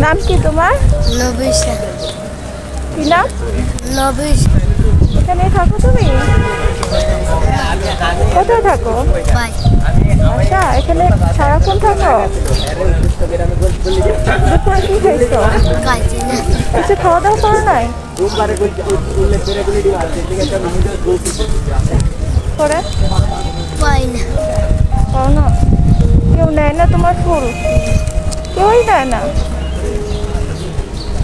নাম কি তোমার? নবিশা। কি নাম? নবিশা। এখানে থাকো তুমি? কোথায় থাকো? বাই। আচ্ছা, এখানে সারাক্ষণ থাকো? দুপুরে কি খাইছো? কাজে না। কিছু খাওয়া দাওয়া করো নাই? করে পাই না। পাও না? কেউ নেয় না তোমার ফুল? কেউই নেয় না।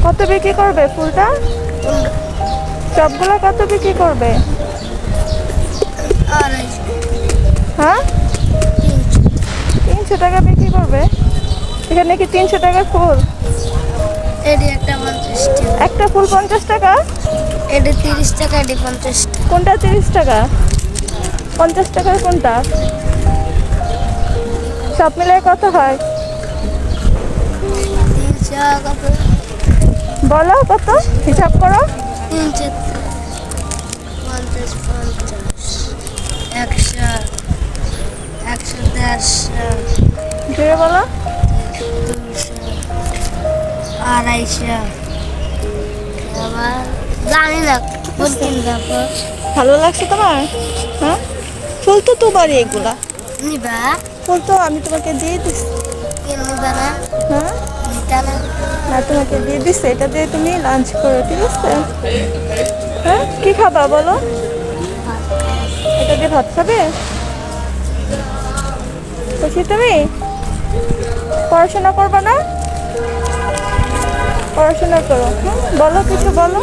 কত বিক্রি করবে ফুলটা? সবগুলো কত বিক্রি করবে? আড়াইশো। হ্যাঁ, 300 টাকা বিক্রি করবে। এখানে কি 300 টাকার ফুল? এটি একটা 50 টাকা। একটা ফুল 50 টাকা? এটি 30 টাকা, এটি 50 টাকা। কোনটা 30 টাকা? 50 টাকার কোনটা? সব মিলে কত হয়? 300 কত? বলো কত, হিসাব করো। 300, 50, 100, 100, 150, জুড়ে বলো। 200, 250, আবার জানি না কোনদিন যাবো। ভালো লাগছে তোমার? হ্যাঁ, ফুল তো তোমারই এগুলা। নিবা? ফুল তো আমি তোমাকে দিয়ে দিচ্ছি। নিবা না? হ্যাঁ, নিতা না? না তোমাকে দিয়ে দিচ্ছি, এটা দিয়ে তুমি লাঞ্চ করো, ঠিক আছে? হ্যাঁ, কি খাবা বলো? এটা দিয়ে ভাত খাবে? খুশি তুমি? পড়াশোনা করবে না? পড়াশোনা করো। বলো, কিছু বলো।